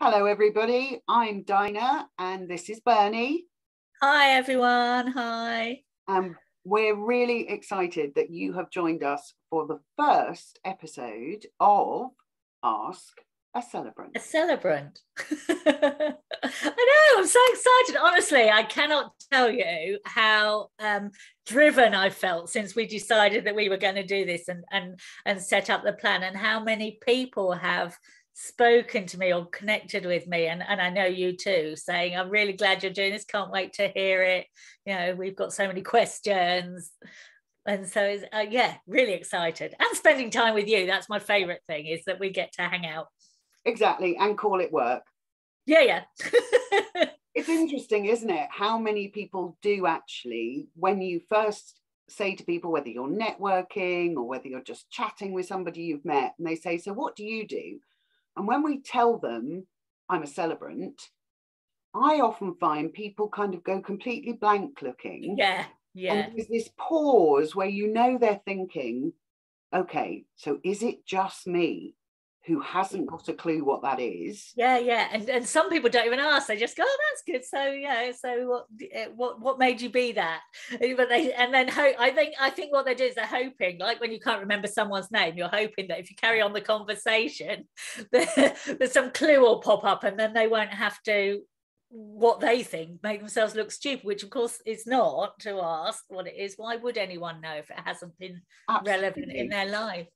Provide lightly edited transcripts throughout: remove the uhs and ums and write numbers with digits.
Hello, everybody. I'm Dinah, and this is Berni. Hi, everyone. Hi. We're really excited that you have joined us for the first episode of Ask a Celebrant. A celebrant. I know, I'm so excited. Honestly, I cannot tell you how driven I felt since we decided that we were going to do this and set up the plan, and how many people have spoken to me or connected with me, and I know you too, saying I'm really glad you're doing this, can't wait to hear it, we've got so many questions. And so it's, yeah, really excited, and spending time with you. That's my favorite thing, is that we get to hang out. Exactly, and call it work. Yeah. It's interesting, isn't it, how many people do actually, when you first say to people, whether you're networking or whether you're just chatting with somebody you've met, and they say, so what do you do? And when we tell them I'm a celebrant, I often find people kind of go completely blank looking. Yeah. And there's this pause where they're thinking, okay, so is it just me who hasn't got a clue what that is? Yeah. And some people don't even ask. They just go, oh, that's good. So so what made you be that? But I think what they do is they're hoping, like when you can't remember someone's name, you're hoping that if you carry on the conversation, there's some clue will pop up, and then they won't have to, what they think, make themselves look stupid, which of course is not to ask what it is. Why would anyone know if it hasn't been relevant in their life?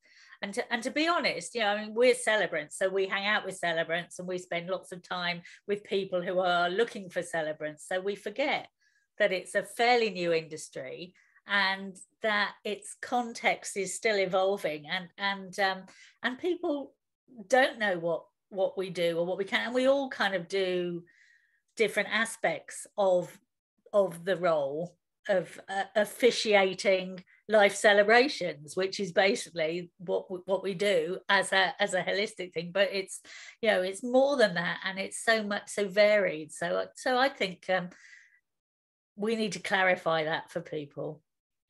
And to be honest, we're celebrants, so we hang out with celebrants, and we spend lots of time with people who are looking for celebrants. So we forget that it's a fairly new industry, and that its context is still evolving, and people don't know what we do or what we can, and we all kind of do different aspects of the role of officiating life celebrations, which is basically what we do as a holistic thing. But it's it's more than that, and it's so varied. So I think we need to clarify that for people.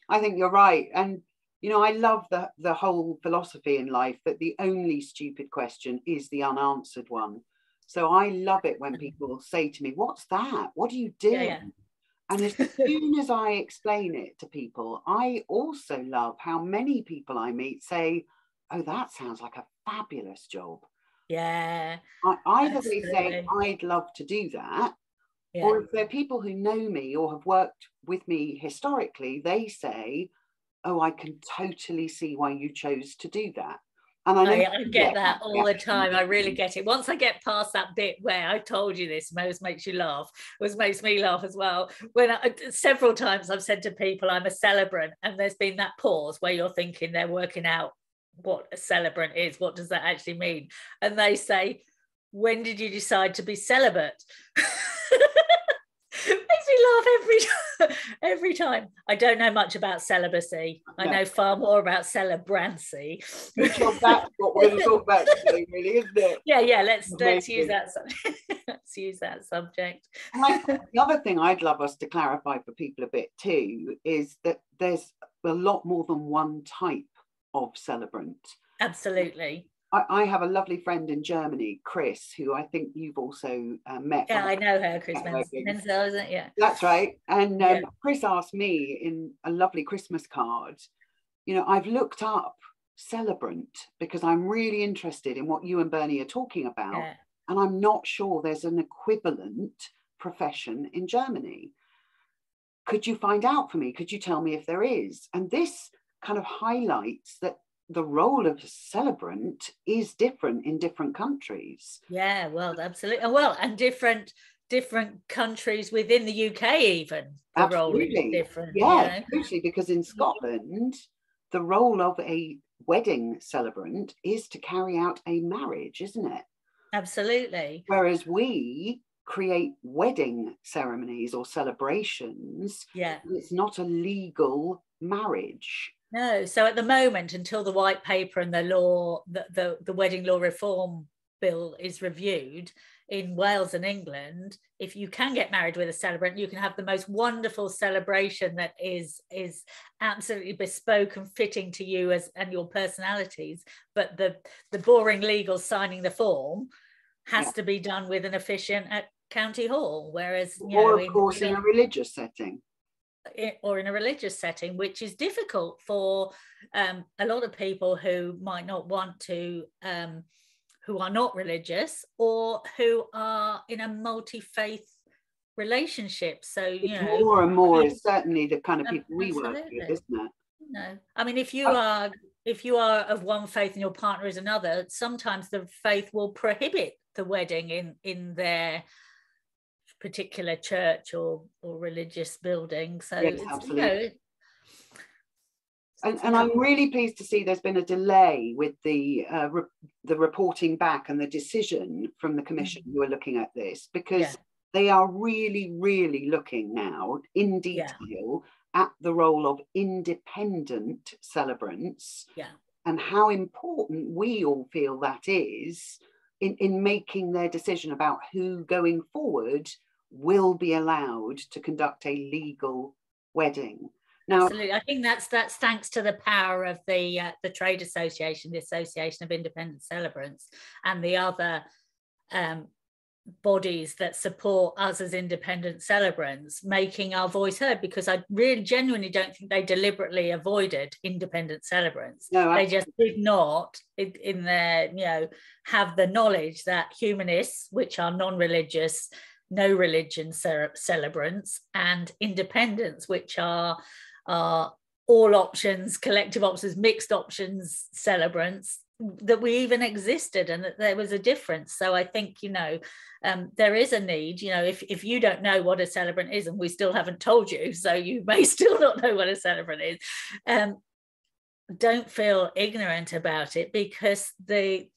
I think you're right, and I love the whole philosophy in life that the only stupid question is the unanswered one. So I love it when people say to me, what's that? What do you do? Yeah. And as soon as I explain it to people, I also love how many people I meet say, oh, that sounds like a fabulous job. Yeah. Either they say, I'd love to do that, or if they're people who know me or have worked with me historically, they say, oh, I can totally see why you chose to do that. And I get that all the time. I really get it. Once I get past that bit where I told you this, most makes you laugh, makes me laugh as well. When several times I've said to people I'm a celebrant, and there's been that pause where you're thinking they're working out what a celebrant is. What does that actually mean? And they say, when did you decide to be celibate? Makes me laugh every time. I don't know much about celibacy. No. I know far more about celebrancy. Which that's what we're going to talk about today, really, isn't it? Yeah. Let's use that subject. Let's use that subject. The other thing I'd love us to clarify for people a bit too is that there's a lot more than one type of celebrant. Absolutely. I have a lovely friend in Germany, Chris, who I think you've also met. Yeah, I know her, Chris Menzel, isn't it? Yeah. That's right. And Chris asked me in a lovely Christmas card, I've looked up Celebrant because I'm really interested in what you and Berni are talking about. Yeah. And I'm not sure there's an equivalent profession in Germany. Could you find out for me? Could you tell me if there is? And this kind of highlights that the role of a celebrant is different in different countries. Yeah, well, absolutely. Well, and different countries within the UK even. The absolutely. Role is different. Yeah, especially because in Scotland, the role of a wedding celebrant is to carry out a marriage, isn't it? Absolutely. Whereas we create wedding ceremonies or celebrations. Yeah. It's not a legal marriage. No, so at the moment, until the white paper and the law, the wedding law reform bill is reviewed in Wales and England, if you can get married with a celebrant, you can have the most wonderful celebration that is absolutely bespoke and fitting to you and your personalities. But the boring legal signing the form has to be done with an officiant at county hall, whereas or of course in a religious setting. Or in a religious setting, which is difficult for a lot of people who might not want to, who are not religious or who are in a multi-faith relationship. So, you know, more and more is certainly the kind of people we work with, isn't it? No, I mean, if you are of one faith and your partner is another, sometimes the faith will prohibit the wedding in their particular church or religious building. So yes, it's, absolutely. And I'm really pleased to see there's been a delay with the reporting back and the decision from the commission who are looking at this, because they are really, really looking now in detail at the role of independent celebrants and how important we all feel that is in making their decision about who going forward will be allowed to conduct a legal wedding. Now, absolutely, I think that's thanks to the power of the trade association, the Association of Independent Celebrants, and the other bodies that support us as independent celebrants, making our voice heard, because I really genuinely don't think they deliberately avoided independent celebrants. No, they just did not in their, you know, have the knowledge that humanists, which are non-religious, no religion celebrants, and independents, which are all options, collective options, mixed options celebrants, that we even existed and that there was a difference. So I think, you know, there is a need, you know, if you don't know what a celebrant is, and we still haven't told you, so you may still not know what a celebrant is, don't feel ignorant about it, because the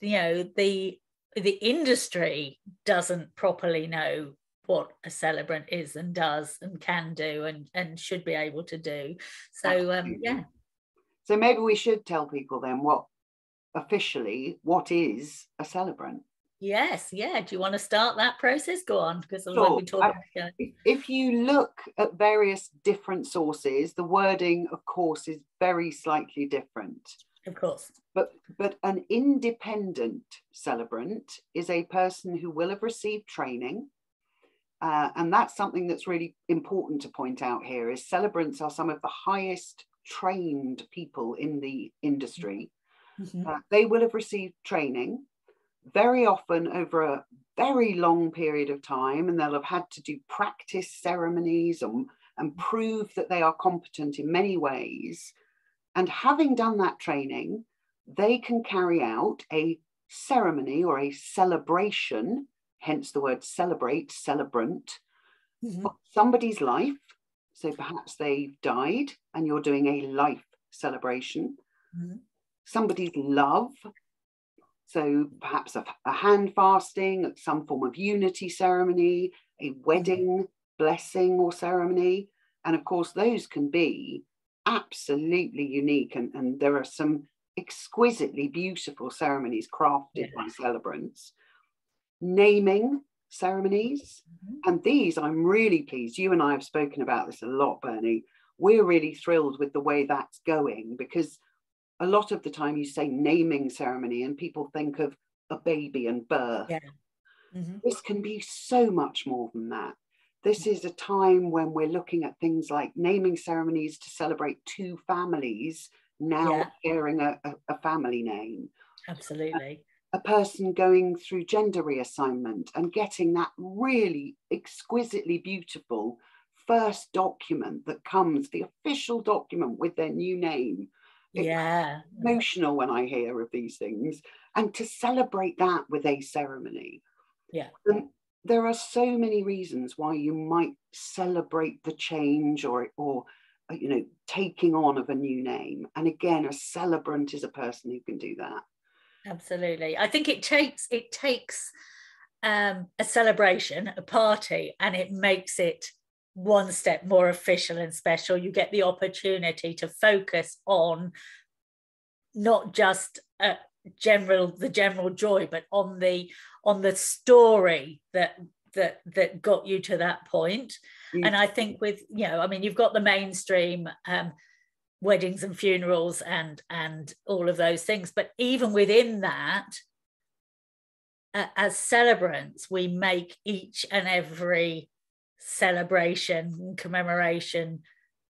industry doesn't properly know what a celebrant is and does and can do and should be able to do. So so maybe we should tell people then what is a celebrant. Yes, do you want to start that process? Go on, because sure. Talking. If you look at various different sources, the wording of course is very slightly different. Of course. But an independent celebrant is a person who will have received training. And that's something that's really important to point out here, is celebrants are some of the highest trained people in the industry. They will have received training, very often over a very long period of time, and they'll have had to do practice ceremonies and prove that they are competent in many ways. And having done that training, they can carry out a ceremony or a celebration, hence the word celebrate, celebrant, of somebody's life. So perhaps they've died and you're doing a life celebration. Somebody's love, so perhaps a hand fasting, some form of unity ceremony, a wedding blessing or ceremony. And of course, those can be absolutely unique. And there are some exquisitely beautiful ceremonies crafted by celebrants. Naming ceremonies. And these, I'm really pleased. You and I have spoken about this a lot, Bernie. We're really thrilled with the way that's going, because a lot of the time you say naming ceremony and people think of a baby and birth. This can be so much more than that. This is a time when we're looking at things like naming ceremonies to celebrate two families now sharing a family name. Absolutely. A person going through gender reassignment and getting that really exquisitely beautiful first document that comes, the official document with their new name. It's emotional when I hear of these things, and to celebrate that with a ceremony. And there are so many reasons why you might celebrate the change or you know, taking on of a new name. And again, a celebrant is a person who can do that. Absolutely. I think it takes a celebration, a party, and it makes it one step more official and special. You get the opportunity to focus on not just the general joy, but on the story that got you to that point. And I think with, you know, I mean, you've got the mainstream weddings and funerals and all of those things, but even within that, as celebrants, we make each and every celebration and commemoration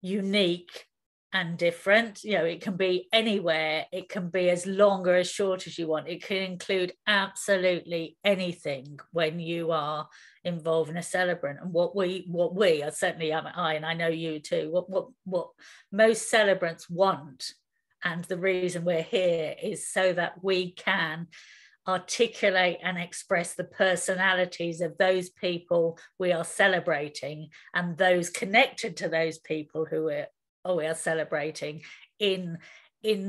unique and different. You know, it can be anywhere, it can be as long or as short as you want, it can include absolutely anything when you are involved in a celebrant. And what we are, certainly I, and I know you too, what most celebrants want, and the reason we're here, is so that we can articulate and express the personalities of those people we are celebrating, and those connected to those people who we are celebrating in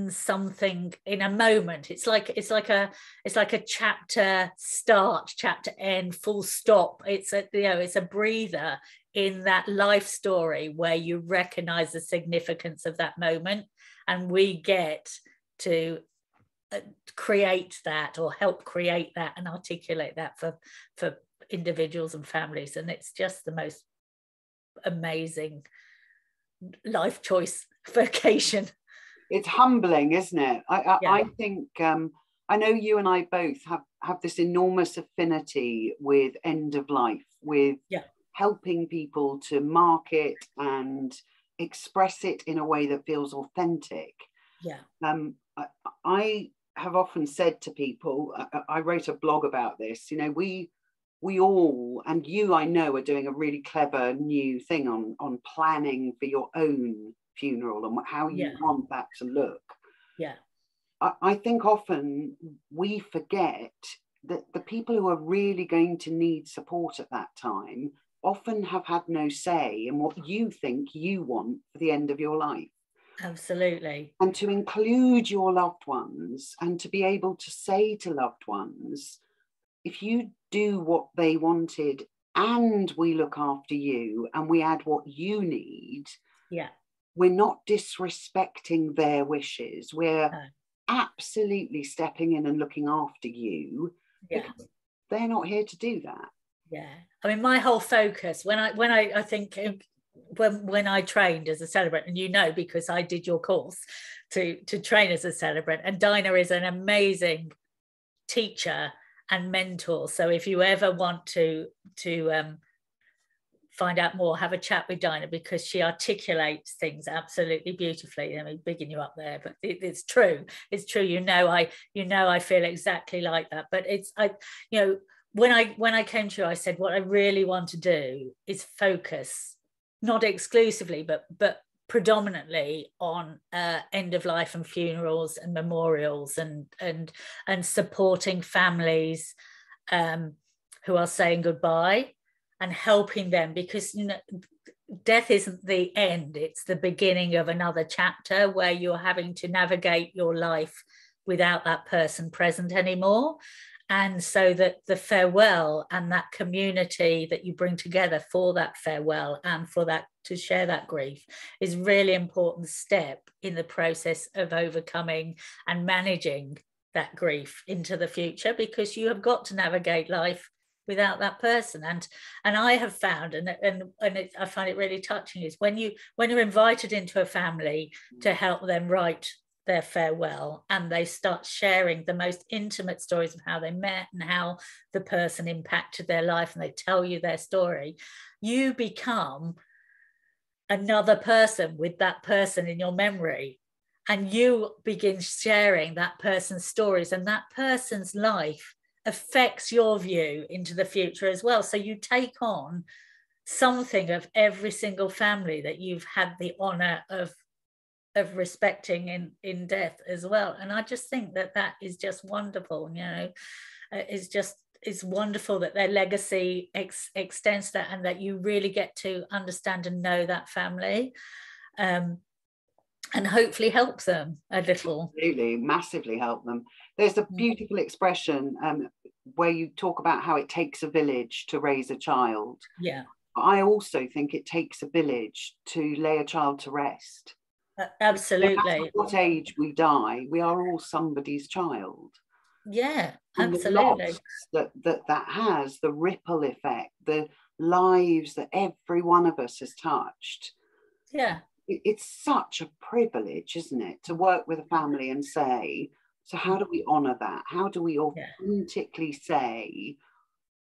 something, in a moment. It's like a chapter start, chapter end, full stop. It's a breather in that life story where you recognize the significance of that moment, and we get to create that, or help create that and articulate that for individuals and families. And it's just the most amazing life choice vocation. It's humbling, isn't it? I think I know you and I both have this enormous affinity with end of life, with helping people to mark it and express it in a way that feels authentic. I have often said to people, I wrote a blog about this, you know, we all, and you, I know, are doing a really clever new thing on planning for your own funeral and how you want that to look. I think often we forget that the people who are really going to need support at that time often have had no say in what you think you want for the end of your life. Absolutely. And to include your loved ones, and to be able to say to loved ones, if you do what they wanted and we look after you and we add what you need, we're not disrespecting their wishes. We're absolutely stepping in and looking after you, because they're not here to do that. I mean, my whole focus when I think when I trained as a celebrant, and you know, because I did your course to train as a celebrant, and Dinah is an amazing teacher and mentor. So if you ever want to find out more, have a chat with Dinah, because she articulates things absolutely beautifully. I mean, bigging you up there, but it's true. It's true. You know, I feel exactly like that. But when I came to you, I said, what I really want to do is focus, not exclusively, but predominantly on end of life and funerals and memorials and supporting families who are saying goodbye, and helping them, because death isn't the end, it's the beginning of another chapter where you're having to navigate your life without that person present anymore. And so that the farewell and that community that you bring together for that farewell and for that, to share that grief, is really important step in the process of overcoming and managing that grief into the future, because you have got to navigate life without that person. And I have found, I find it really touching, is when you're invited into a family to help them write their farewell, and they start sharing the most intimate stories of how they met and how the person impacted their life, and they tell you their story, you become another person with that person in your memory, and you begin sharing that person's stories, and that person's life affects your view into the future as well. So you take on something of every single family that you've had the honor of respecting in death as well. And I just think that is just wonderful. It's wonderful that their legacy extends that, and that you really get to understand and know that family, and hopefully help them a little. Absolutely, massively help them. There's a beautiful expression where you talk about how it takes a village to raise a child. I also think it takes a village to lay a child to rest. Absolutely. No matter what age we die, we are all somebody's child. Absolutely. The loss that has, the ripple effect, the lives that every one of us has touched. It's such a privilege, isn't it, to work with a family and say, So how do we honor that? How do we authentically say,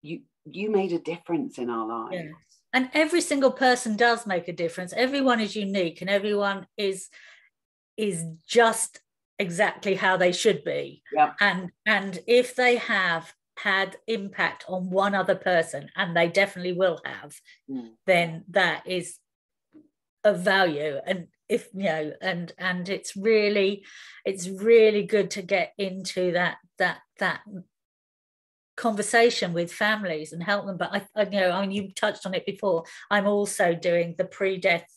you made a difference in our lives? Yes. And every single person does make a difference. Everyone is unique, and everyone is just exactly how they should be. Yeah. And if they have had impact on one other person, and they definitely will have, then that is of value. And if and it's really good to get into that conversation with families and help them. But you touched on it before. I'm also doing the pre-death,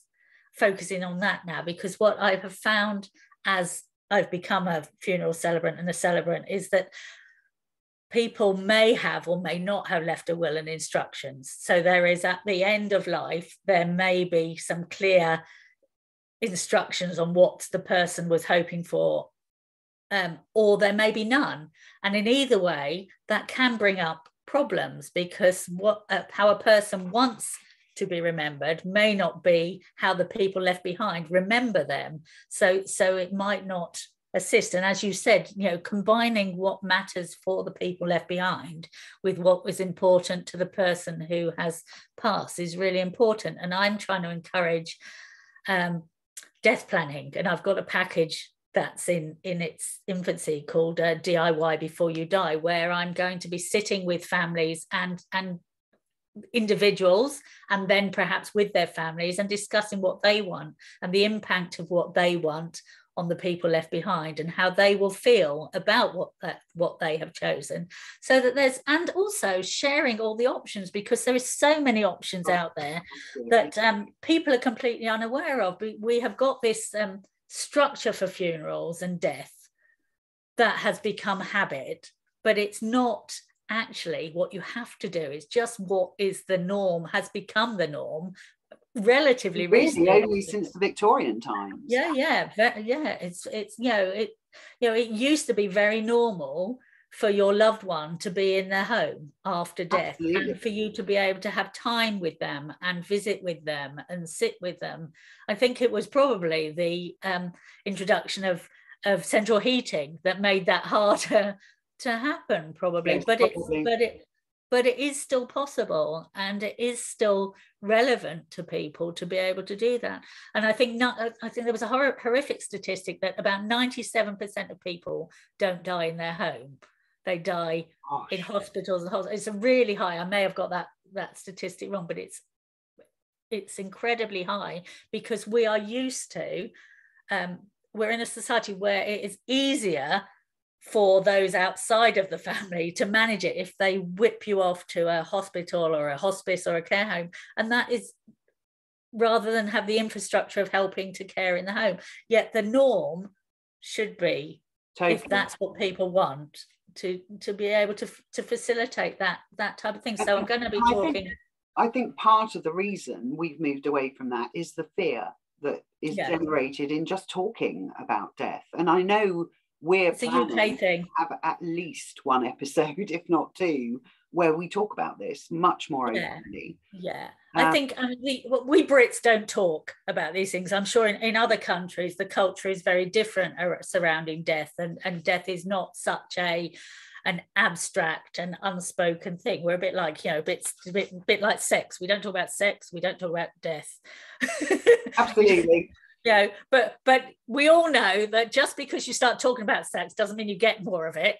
focusing on that now, because what I have found as I've become a funeral celebrant and a celebrant is that people may have or may not have left a will and instructions. So there is, at the end of life, there may be some clear instructions on what the person was hoping for, or there may be none. And in either way, that can bring up problems, because how a person wants to be remembered may not be how the people left behind remember them. So it might not assist. And as you said, combining what matters for the people left behind with what was important to the person who has passed is really important. And I'm trying to encourage death planning, and I've got a package that's in its infancy called DIY Before You Die, where I'm going to be sitting with families and individuals, and then perhaps with their families, and discussing what they want and the impact of what they want on the people left behind, and how they will feel about what they have chosen. So that and also sharing all the options, because there is so many options out there that people are completely unaware of. We have got this structure for funerals and death that has become habit, but it's not actually what you have to do. It's just what is the norm, has become the norm relatively recently, only since the Victorian times. It's it used to be very normal for your loved one to be in their home after death. Absolutely. And for you to be able to have time with them and visit with them and sit with them. I think it was probably the introduction of central heating that made that harder to happen, probably. Yes, but it is still possible, and it is still relevant to people to be able to do that. And I think there was a horrific statistic that about 97% of people don't die in their home. They die in hospitals. It's a really high. I may have got that statistic wrong, but it's incredibly high, because we are used to, we're in a society where it is easier for those outside of the family to manage it if they whip you off to a hospital or a hospice or a care home. And that is rather than have the infrastructure of helping to care in the home. Yet the norm should be, totally, if that's what people want, to be able to facilitate that type of thing. So I'm going to be talking. I think part of the reason we've moved away from that is the fear that is generated in just talking about death. And I know we're planning to have at least one episode, if not two, where we talk about this much more openly. I think we Brits don't talk about these things. I'm sure in other countries the culture is very different surrounding death, and death is not such an abstract and unspoken thing. We're a bit like, a bit like sex. We don't talk about sex, we don't talk about death. Absolutely. But we all know that just because you start talking about sex doesn't mean you get more of it.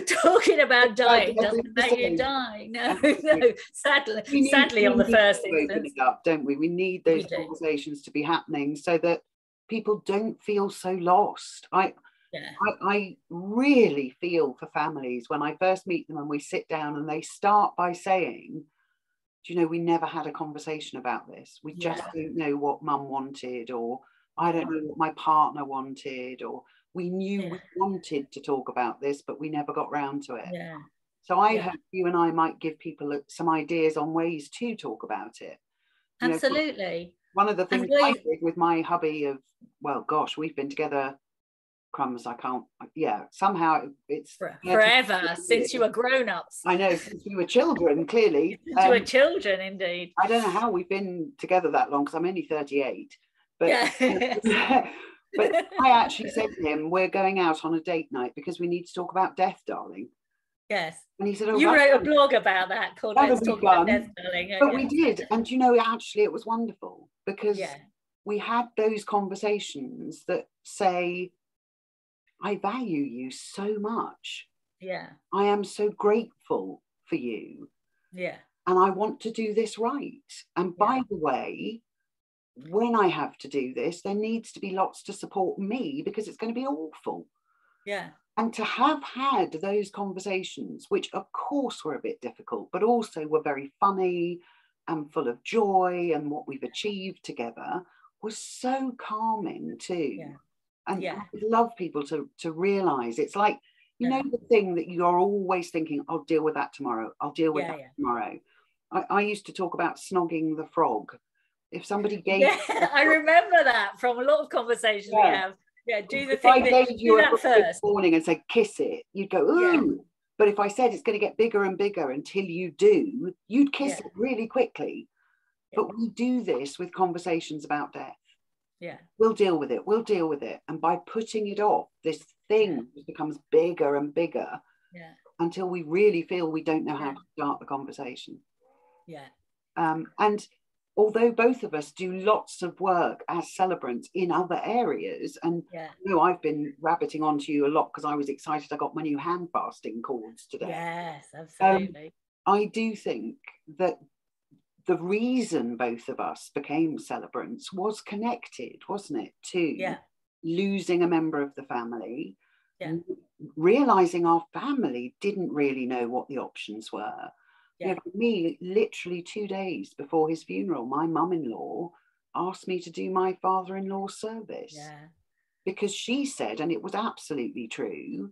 talking about dying doesn't make you die. No. Sadly, on the first instance, don't we? We need those conversations to be happening so that people don't feel so lost. I really feel for families when I first meet them and we sit down and they start by saying, do you know, we never had a conversation about this. We just don't know what mum wanted, or I don't know what my partner wanted, or we knew we wanted to talk about this, but we never got round to it. So I hope you and I might give people some ideas on ways to talk about it. Absolutely. One of the things I did with my hubby we've been together, crumbs, I can't, somehow it's forever since you were grown-ups. I know, since we were children, clearly. Since you were children, indeed. I don't know how we've been together that long, because I'm only 38, but But I actually said to him, we're going out on a date night because we need to talk about death, darling. Yes. And he said, oh, you wrote a blog about that called Let's Talk About Death, Darling. But we did. And, you know, actually it was wonderful because we had those conversations that say, I value you so much. Yeah. I am so grateful for you. Yeah. And I want to do this right. And by the way, when I have to do this, there needs to be lots to support me because it's going to be awful. Yeah. And to have had those conversations, which of course were a bit difficult, but also were very funny and full of joy, and what we've achieved together was so calming too. Yeah. And I would love people to realise it's like, you know, the thing that you're always thinking, I'll deal with that tomorrow. I'll deal with that tomorrow. I used to talk about snogging the frog. If somebody gave I remember that from a lot of conversations we have. Yeah, do the if thing. I gave you a first morning and said kiss it, you'd go, ooh. Yeah. But if I said it's going to get bigger and bigger until you do, you'd kiss it really quickly. Yeah. But we do this with conversations about death. Yeah. We'll deal with it. We'll deal with it. And by putting it off, this thing becomes bigger and bigger until we really feel we don't know how to start the conversation. Yeah. And although both of us do lots of work as celebrants in other areas, and you know, I've been rabbiting onto you a lot because I was excited I got my new hand fasting cords today. Yes, absolutely. I do think that the reason both of us became celebrants was connected, wasn't it, to losing a member of the family, realizing our family didn't really know what the options were. You know, for me, literally 2 days before his funeral, my mum-in-law asked me to do my father-in-law's service because she said, and it was absolutely true,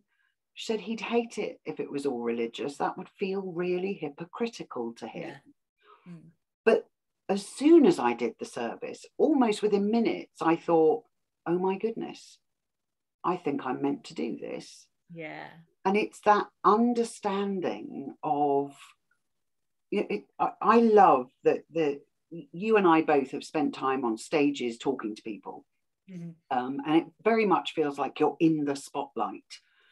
she said he'd hate it if it was all religious. That would feel really hypocritical to him. Yeah. Mm. But as soon as I did the service, almost within minutes, I thought, oh my goodness, I think I'm meant to do this. Yeah. And it's that understanding of, I love that you and I both have spent time on stages talking to people. Mm-hmm. And it very much feels like you're in the spotlight.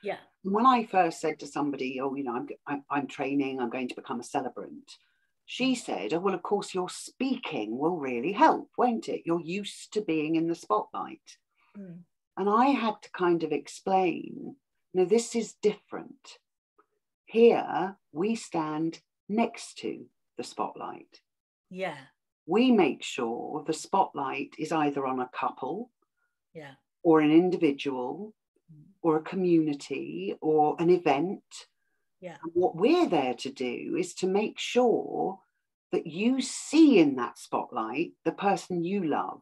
Yeah. When I first said to somebody, oh, you know, I'm training, I'm going to become a celebrant, she said, oh, well, of course, your speaking will really help, won't it? You're used to being in the spotlight. Mm. And I had to kind of explain, no, this is different. Here, we stand next to the spotlight. Yeah. We make sure the spotlight is either on a couple, or an individual, or a community, or an event. Yeah. And what we're there to do is to make sure that you see in that spotlight the person you love.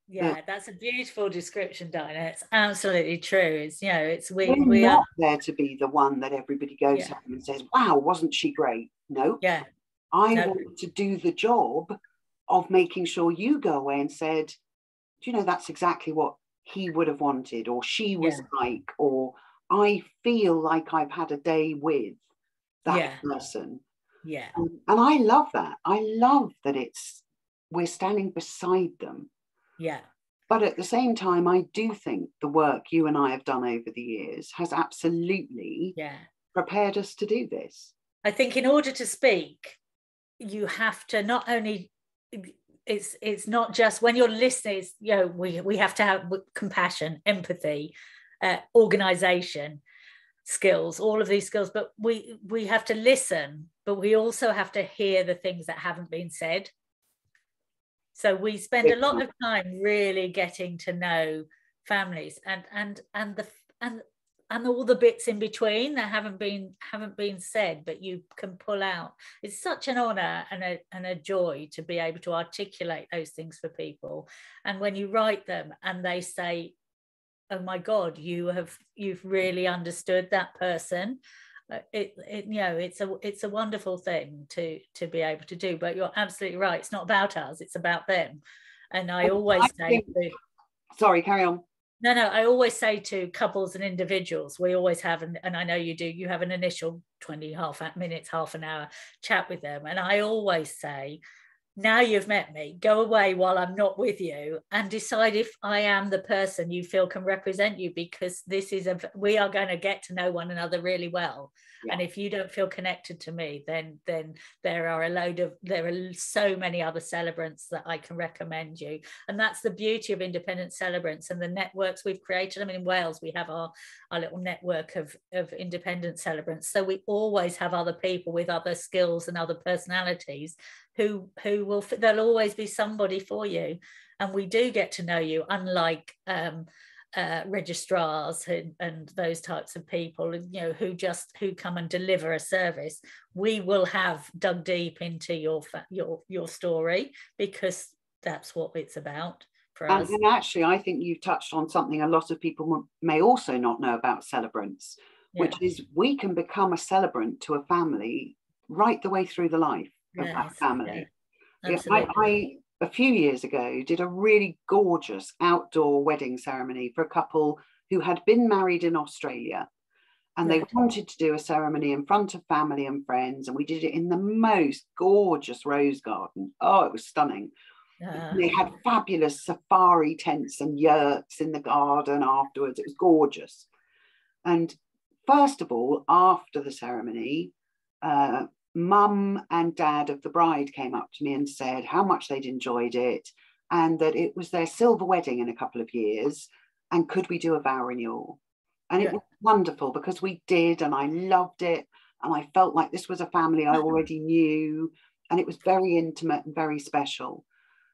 Yeah, that's a beautiful description, Dinah. It's absolutely true. It's, you know, it's we're not there to be the one that everybody goes home and says, wow, wasn't she great? No. Yeah. I want to do the job of making sure you go away and said, do you know, that's exactly what he would have wanted, or she was like, or I feel like I've had a day with that person. Yeah. And I love that. I love that we're standing beside them. Yeah. But at the same time, I do think the work you and I have done over the years has absolutely prepared us to do this. I think in order to speak, you have to not only, it's not just when you're listening, it's, you know, we have to have compassion, empathy, organization skills, all of these skills, but we have to listen, but we also have to hear the things that haven't been said. So we spend a lot of time really getting to know families and all the bits in between that haven't been said, but you can pull out. It's such an honor and a joy to be able to articulate those things for people. And when you write them and they say, oh my God, you've really understood that person. It's a wonderful thing to be able to do. But you're absolutely right. It's not about us. It's about them. And I always say, sorry, carry on. No, I always say to couples and individuals, we always have, and I know you do, you have an initial 20 minutes, half an hour chat with them. And I always say, now you've met me, go away while I'm not with you and decide if I am the person you feel can represent you, because we are going to get to know one another really well. Yeah. And if you don't feel connected to me, then there are so many other celebrants that I can recommend you. And that's the beauty of Independent Celebrants and the networks we've created. I mean, in Wales, we have our little network of Independent Celebrants. So we always have other people with other skills and other personalities there'll always be somebody for you. And we do get to know you, unlike registrars and those types of people, you know, who come and deliver a service. We will have dug deep into your story, because that's what it's about for us. And actually, I think you've touched on something a lot of people may also not know about celebrants, which is we can become a celebrant to a family right the way through the life of that family. Yeah, I a few years ago did a really gorgeous outdoor wedding ceremony for a couple who had been married in Australia, and they wanted to do a ceremony in front of family and friends, and we did it in the most gorgeous rose garden. Oh, it was stunning. They had fabulous safari tents and yurts in the garden afterwards. It was gorgeous. And first of all, after the ceremony, Mum and Dad of the bride came up to me and said how much they'd enjoyed it, and that it was their silver wedding in a couple of years, and could we do a vow renewal? And it was wonderful, because we did, and I loved it, and I felt like this was a family I already knew, and it was very intimate and very special.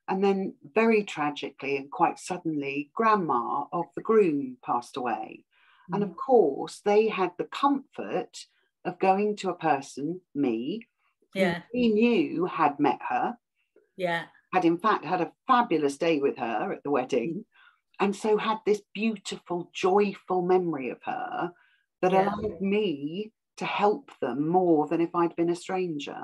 And then very tragically and quite suddenly, grandma of the groom passed away. And of course, they had the comfort of going to a person, me, who we knew had met her, had in fact had a fabulous day with her at the wedding, and so had this beautiful, joyful memory of her that allowed me to help them more than if I'd been a stranger.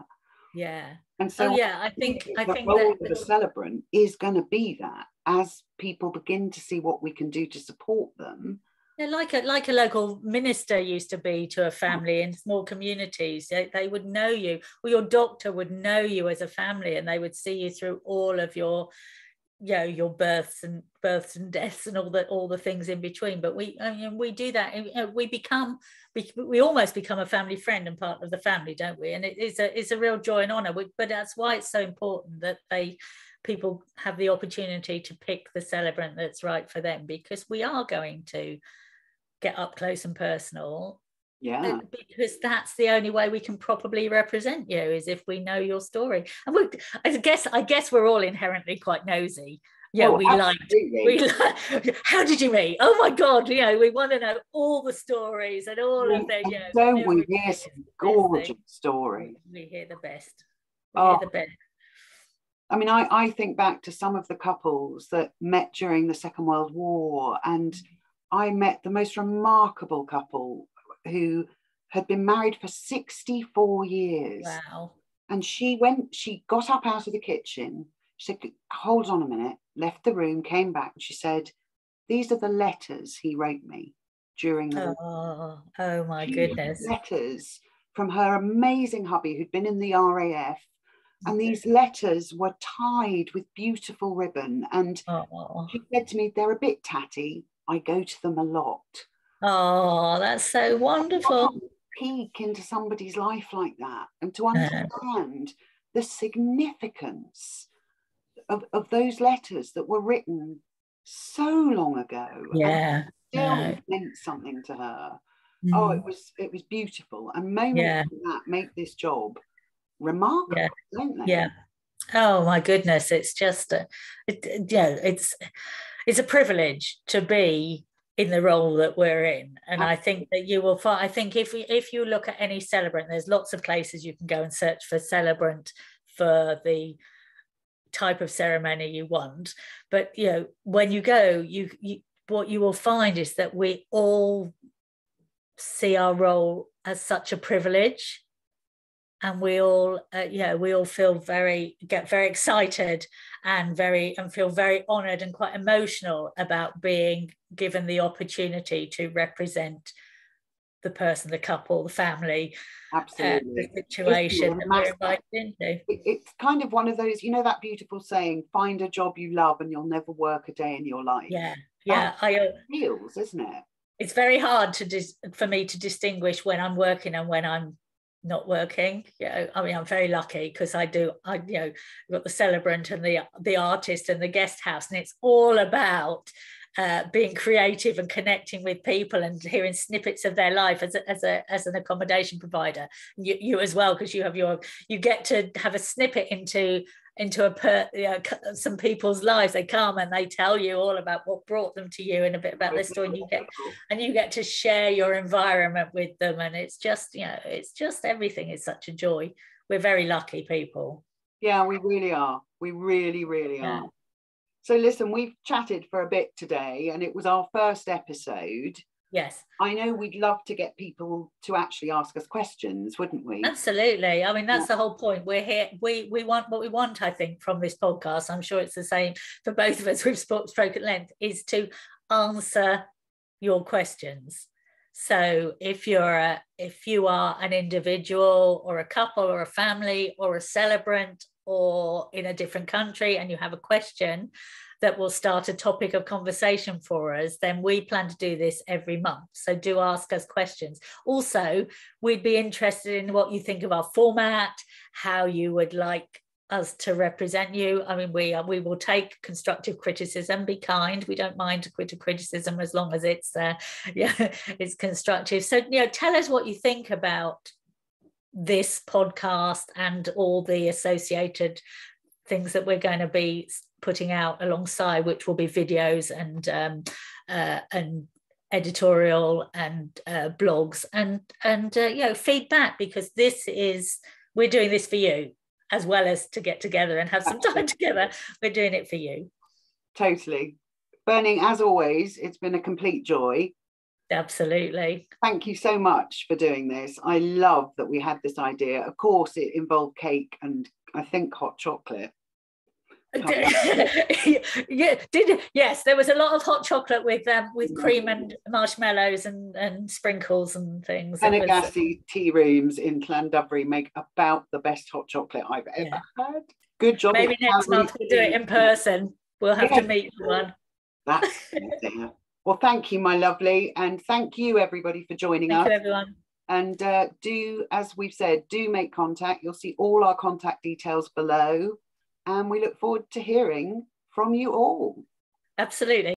And so I think the role of a celebrant is going to be that, as people begin to see what we can do to support them. Yeah, like a local minister used to be to a family in small communities. They would know you, or your doctor would know you as a family, and they would see you through all of your births and deaths and all the things in between. But we do that. We almost become a family friend and part of the family, don't we? And it's a real joy and honor. But that's why it's so important that people have the opportunity to pick the celebrant that's right for them, because we are going to get up close and personal, because that's the only way we can properly represent you, is if we know your story. And I guess we're all inherently quite nosy. We like how did you meet? Oh my god, we want to know all the stories and all of those. Don't we hear some gorgeous stories? We hear the best. I mean, I think back to some of the couples that met during the Second World War, and I met the most remarkable couple who had been married for 64 years. Wow. And she got up out of the kitchen. She said, hold on a minute, left the room, came back, and she said, these are the letters he wrote me during the war. Oh my goodness. Letters from her amazing hubby who'd been in the RAF. And these letters were tied with beautiful ribbon. And she said to me, they're a bit tatty. I go to them a lot. Oh, that's so wonderful. Peek into somebody's life like that, and to understand the significance of those letters that were written so long ago. And still meant something to her. Oh, it was beautiful. And moments like that make this job remarkable, don't they? Oh my goodness, it's just it's a privilege to be in the role that we're in. And I think that you will find, I think if you look at any celebrant, there's lots of places you can go and search for celebrant for the type of ceremony you want. But when you go, you what you will find is that we all see our role as such a privilege. And we all get very excited and feel very honoured and quite emotional about being given the opportunity to represent the person, the couple, the family, absolutely, the situation that we're invited into. It's kind of one of those, you know, that beautiful saying, find a job you love and you'll never work a day in your life. Feels, isn't it? It's very hard for me to distinguish when I'm working and when I'm not working. I mean, I'm very lucky because I've got the Celebrant and the artist and the guest house, and it's all about being creative and connecting with people and hearing snippets of their life as an accommodation provider. You as well, because you get to have a snippet into some people's lives. They come and they tell you all about what brought them to you and a bit about their story, and you get to share your environment with them, and it's just everything is such a joy. We're very lucky people. Yeah, we really are. We really are. So listen, we've chatted for a bit today, and it was our first episode. Yes. I know we'd love to get people to actually ask us questions, wouldn't we? Absolutely. I mean, that's the whole point. We're here. We want what we want, I think, from this podcast. I'm sure it's the same for both of us. We've spoke at length, is to answer your questions. So if you are an individual or a couple or a family or a celebrant or in a different country and you have a question that will start a topic of conversation for us, then we plan to do this every month. So do ask us questions. Also, we'd be interested in what you think of our format, how you would like us to represent you. I mean, we will take constructive criticism, be kind. We don't mind criticism as long as it's it's constructive. So, tell us what you think about this podcast and all the associated things that we're going to be putting out alongside, which will be videos and editorial and blogs and feedback, because we're doing this for you as well as to get together and have some time together. We're doing it for you. Totally. Berni, as always, it's been a complete joy. Absolutely. Thank you so much for doing this. I love that we had this idea. Of course, it involved cake and I think hot chocolate. Yes, there was a lot of hot chocolate with cream and marshmallows and sprinkles and things. Penegassi tea rooms in Llandudno make about the best hot chocolate I've ever had. Good job. Maybe next month we'll do it in person. We'll have to meet one. That's it. Well, thank you, my lovely, and thank you everybody for joining us. Thank you, everyone. And do, as we've said, do make contact. You'll see all our contact details below. And we look forward to hearing from you all. Absolutely.